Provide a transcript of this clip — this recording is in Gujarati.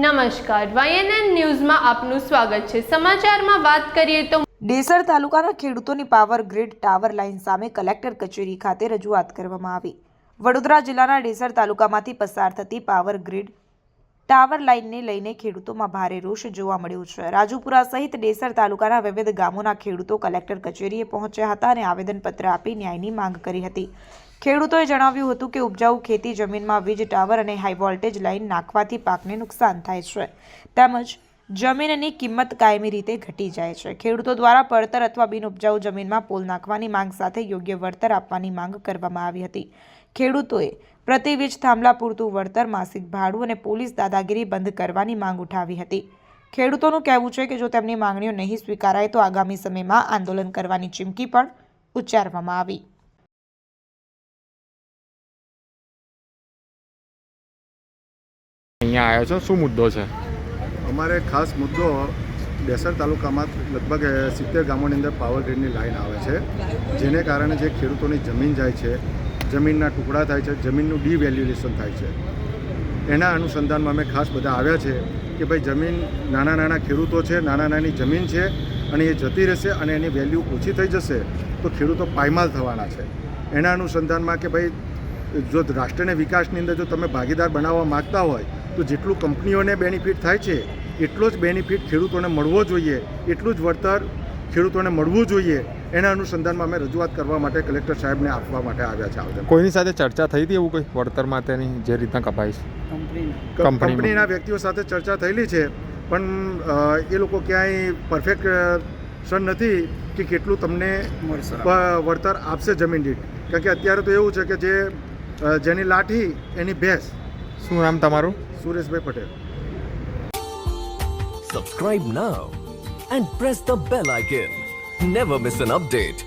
નમસ્કાર, YNN ન્યૂઝમાં આપનું સ્વાગત છે। સમાચારમાં વાત કરીએ તો ડેસર તાલુકાના ખેડૂતોની પાવર ગ્રીડ ટાવર લાઇન સામે કલેક્ટર કચેરી ખાતે રજૂઆત કરવામાં આવી। વડોદરા જિલ્લાના ડેસર તાલુકામાંથી પસાર થતી પાવર ગ્રીડ ટાવર લાઇનને લઈને ખેડૂતોમાં ભારે રોષ જોવા મળ્યો છે। રાજુપુરા સહિત ડેસર તાલુકાના વિવિધ ગામોના ખેડૂતો કલેક્ટર કચેરીએ પહોંચ્યા હતા અને આવેદનપત્ર આપી ન્યાયની માંગ કરી હતી। ખેડૂતોએ જણાવ્યું હતું કે ઉપજાઉ ખેતી જમીનમાં વીજ ટાવર અને હાઈ વોલ્ટેજ લાઇન નાખવાથી પાકને નુકસાન થાય છે તેમજ જમીનની કિંમત કાયમી રીતે ઘટી જાય છે। ખેડૂતો દ્વારા પડતર અથવા બિનઉપજાઉ જમીનમાં પોલ નાખવાની માંગ સાથે યોગ્ય વળતર આપવાની માંગ કરવામાં આવી હતી। ખેડૂતોએ પ્રતિ વીજ થાંભલા પૂરતું વળતર, માસિક ભાડું અને પોલીસ દાદાગીરી બંધ કરવાની માંગ ઉઠાવી હતી। ખેડૂતોનું કહેવું છે કે જો તેમની માંગણીઓ નહીં સ્વીકારાય તો આગામી સમયમાં આંદોલન કરવાની ચીમકી પણ ઉચ્ચારવામાં આવી। અહીંયા આવ્યો છો, શું મુદ્દો છે? અમારે ખાસ મુદ્દો ડેસર તાલુકામાં લગભગ 70 ગામોની અંદર પાવર ગ્રીડની લાઈન આવે છે, જેને કારણે જે ખેડૂતોની જમીન જાય છે, જમીનના ટુકડા થાય છે, જમીનનું ડિવેલ્યુએશન થાય છે। એના અનુસંધાનમાં અમે ખાસ બધા આવ્યા છે કે ભાઈ જમીન નાના ખેડૂતો છે, નાની જમીન છે અને એ જતી રહેશે અને એની વેલ્યુ ઓછી થઈ જશે તો ખેડૂતો પાયમાલ થવાના છે। એના અનુસંધાનમાં કે ભાઈ જો રાષ્ટ્રના વિકાસની અંદર જો તમે ભાગીદાર બનાવવા માગતા હોય તો જેટલું કંપનીઓને બેનિફિટ થાય છે એટલો જ બેનિફિટ ખેડૂતોને મળવો જોઈએ, એટલું જ વળતર ખેડૂતોને મળવું જોઈએ। એના અનુસંધાનમાં અમે રજૂઆત કરવા માટે કલેક્ટર સાહેબને આપવા માટે આવ્યા છે આવેદન। કોઈની સાથે ચર્ચા થઈ હતી એવું કોઈ વળતર માટેની જે રીતના કપાય છે? કંપનીના વ્યક્તિઓ સાથે ચર્ચા થયેલી છે, પણ એ લોકો ક્યાંય પરફેક્શન નથી કે કેટલું તમને વળતર આપશે જમીન દીઠ, કારણ કે અત્યારે તો એવું છે કે જેની લાઠી એની ભેંસ। શું નામ તમારું? Sureshbhai Patel. Subscribe now and press the bell icon. Never miss an update.